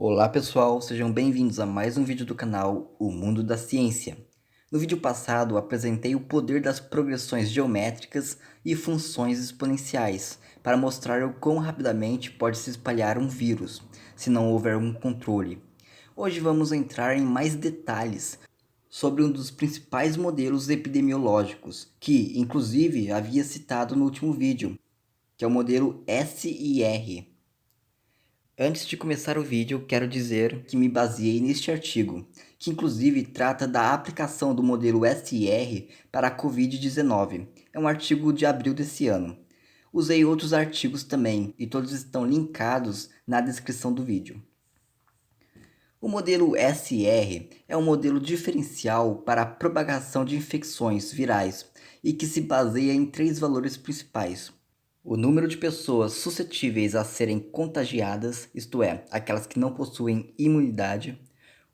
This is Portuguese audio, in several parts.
Olá pessoal, sejam bem-vindos a mais um vídeo do canal O Mundo da Ciência. No vídeo passado apresentei o poder das progressões geométricas e funções exponenciais para mostrar o quão rapidamente pode se espalhar um vírus, se não houver um controle. Hoje vamos entrar em mais detalhes sobre um dos principais modelos epidemiológicos, que inclusive havia citado no último vídeo, que é o modelo SIR. Antes de começar o vídeo, quero dizer que me baseei neste artigo, que inclusive trata da aplicação do modelo SIR para a Covid-19. É um artigo de abril desse ano. Usei outros artigos também, e todos estão linkados na descrição do vídeo. O modelo SIR é um modelo diferencial para a propagação de infecções virais e que se baseia em três valores principais: o número de pessoas suscetíveis a serem contagiadas, isto é, aquelas que não possuem imunidade,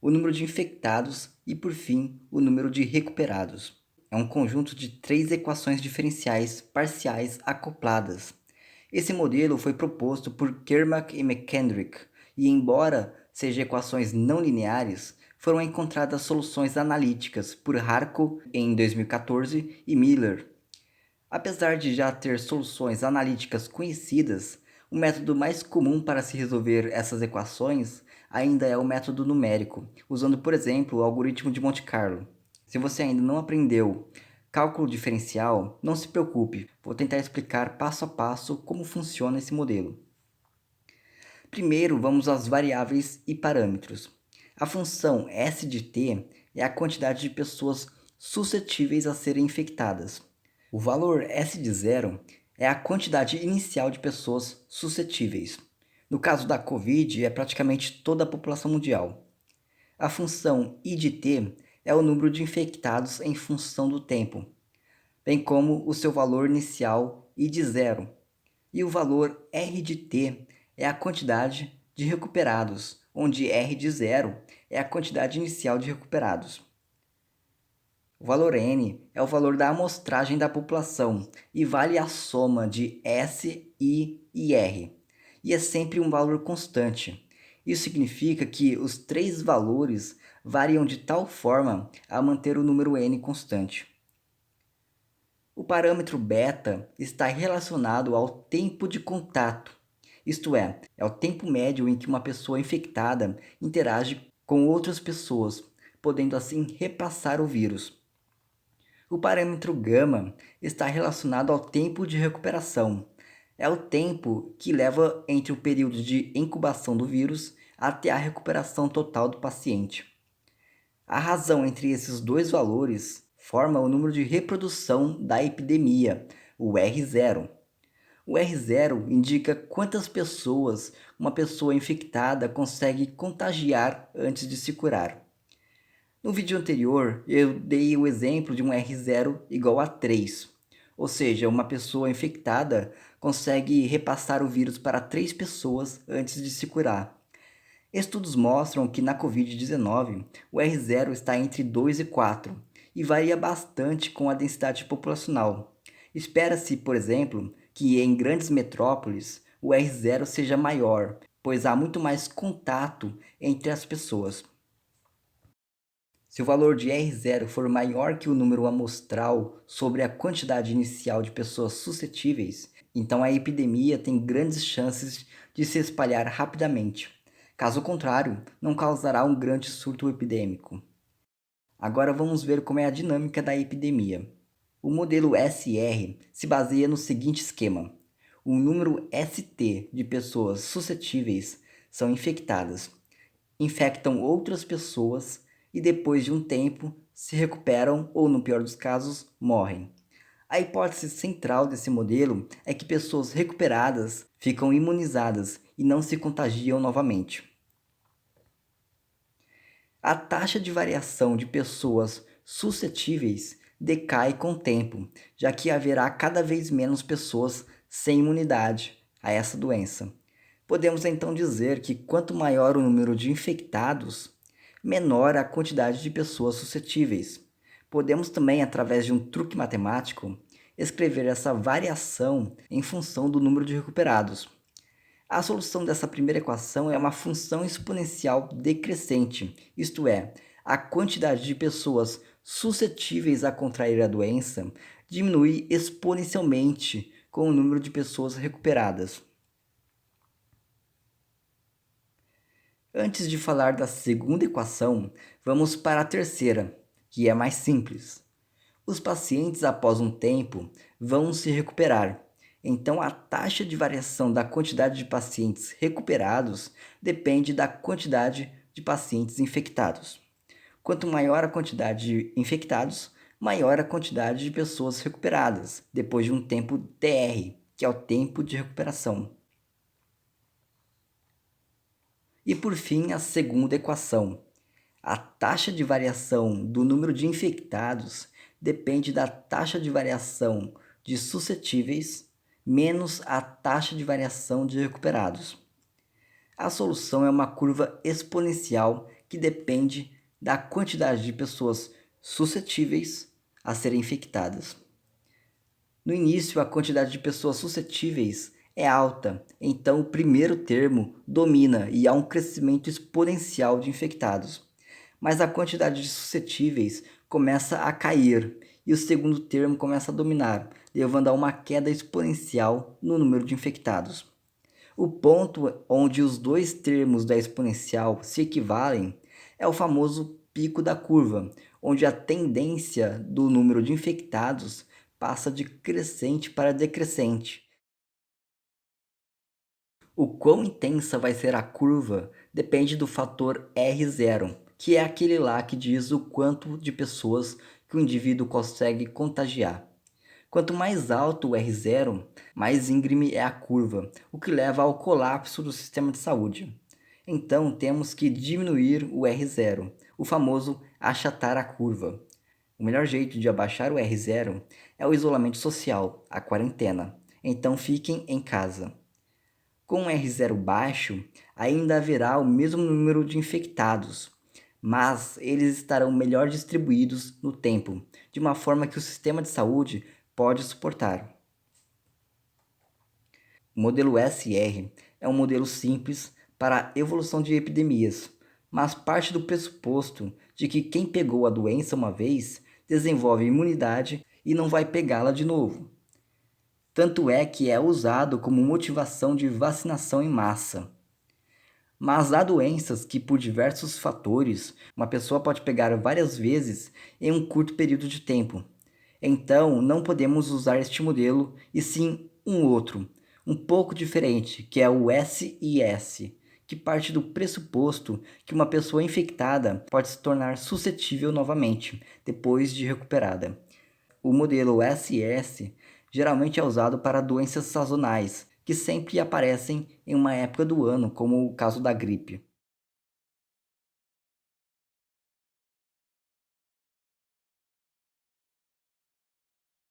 o número de infectados e, por fim, o número de recuperados. É um conjunto de três equações diferenciais parciais acopladas. Esse modelo foi proposto por Kermack e McKendrick, e embora sejam equações não lineares, foram encontradas soluções analíticas por Harco em 2014 e Miller. Apesar de já ter soluções analíticas conhecidas, o método mais comum para se resolver essas equações ainda é o método numérico, usando, por exemplo, o algoritmo de Monte Carlo. Se você ainda não aprendeu cálculo diferencial, não se preocupe, vou tentar explicar passo a passo como funciona esse modelo. Primeiro, vamos às variáveis e parâmetros. A função S de t é a quantidade de pessoas suscetíveis a serem infectadas. O valor S de zero é a quantidade inicial de pessoas suscetíveis. No caso da Covid, é praticamente toda a população mundial. A função I de t é o número de infectados em função do tempo, bem como o seu valor inicial I de zero. E o valor R de t é a quantidade de recuperados, onde R de zero é a quantidade inicial de recuperados. O valor n é o valor da amostragem da população e vale a soma de S, I e R, e é sempre um valor constante. Isso significa que os três valores variam de tal forma a manter o número n constante. O parâmetro beta está relacionado ao tempo de contato, isto é o tempo médio em que uma pessoa infectada interage com outras pessoas, podendo assim repassar o vírus. O parâmetro gama está relacionado ao tempo de recuperação. É o tempo que leva entre o período de incubação do vírus até a recuperação total do paciente. A razão entre esses dois valores forma o número de reprodução da epidemia, o R0. O R0 indica quantas pessoas uma pessoa infectada consegue contagiar antes de se curar. No vídeo anterior, eu dei o exemplo de um R0 igual a 3, ou seja, uma pessoa infectada consegue repassar o vírus para 3 pessoas antes de se curar. Estudos mostram que na Covid-19, o R0 está entre 2 e 4 e varia bastante com a densidade populacional. Espera-se, por exemplo, que em grandes metrópoles o R0 seja maior, pois há muito mais contato entre as pessoas. Se o valor de R0 for maior que o número amostral sobre a quantidade inicial de pessoas suscetíveis, então a epidemia tem grandes chances de se espalhar rapidamente. Caso contrário, não causará um grande surto epidêmico. Agora vamos ver como é a dinâmica da epidemia. O modelo SR se baseia no seguinte esquema: o número ST de pessoas suscetíveis são infectadas, infectam outras pessoas e depois de um tempo se recuperam ou, no pior dos casos, morrem. A hipótese central desse modelo é que pessoas recuperadas ficam imunizadas e não se contagiam novamente. A taxa de variação de pessoas suscetíveis decai com o tempo, já que haverá cada vez menos pessoas sem imunidade a essa doença. Podemos então dizer que quanto maior o número de infectados, menor a quantidade de pessoas suscetíveis. Podemos também, através de um truque matemático, escrever essa variação em função do número de recuperados. A solução dessa primeira equação é uma função exponencial decrescente, isto é, a quantidade de pessoas suscetíveis a contrair a doença diminui exponencialmente com o número de pessoas recuperadas. Antes de falar da segunda equação, vamos para a terceira, que é mais simples. Os pacientes, após um tempo, vão se recuperar. Então, a taxa de variação da quantidade de pacientes recuperados depende da quantidade de pacientes infectados. Quanto maior a quantidade de infectados, maior a quantidade de pessoas recuperadas, depois de um tempo TR, que é o tempo de recuperação. E por fim, a segunda equação. A taxa de variação do número de infectados depende da taxa de variação de suscetíveis menos a taxa de variação de recuperados. A solução é uma curva exponencial que depende da quantidade de pessoas suscetíveis a serem infectadas. No início, a quantidade de pessoas suscetíveis é alta, então o primeiro termo domina e há um crescimento exponencial de infectados. Mas a quantidade de suscetíveis começa a cair e o segundo termo começa a dominar, levando a uma queda exponencial no número de infectados. O ponto onde os dois termos da exponencial se equivalem é o famoso pico da curva, onde a tendência do número de infectados passa de crescente para decrescente. O quão intensa vai ser a curva depende do fator R0, que é aquele lá que diz o quanto de pessoas que o indivíduo consegue contagiar. Quanto mais alto o R0, mais íngreme é a curva, o que leva ao colapso do sistema de saúde. Então temos que diminuir o R0, o famoso achatar a curva. O melhor jeito de abaixar o R0 é o isolamento social, a quarentena. Então fiquem em casa. Com o R0 baixo, ainda haverá o mesmo número de infectados, mas eles estarão melhor distribuídos no tempo, de uma forma que o sistema de saúde pode suportar. O modelo SR é um modelo simples para a evolução de epidemias, mas parte do pressuposto de que quem pegou a doença uma vez desenvolve imunidade e não vai pegá-la de novo. Tanto é que é usado como motivação de vacinação em massa. Mas há doenças que, por diversos fatores, uma pessoa pode pegar várias vezes em um curto período de tempo. Então, não podemos usar este modelo e sim um outro, um pouco diferente, que é o SIS, que parte do pressuposto que uma pessoa infectada pode se tornar suscetível novamente, depois de recuperada. O modelo SS geralmente é usado para doenças sazonais, que sempre aparecem em uma época do ano, como o caso da gripe.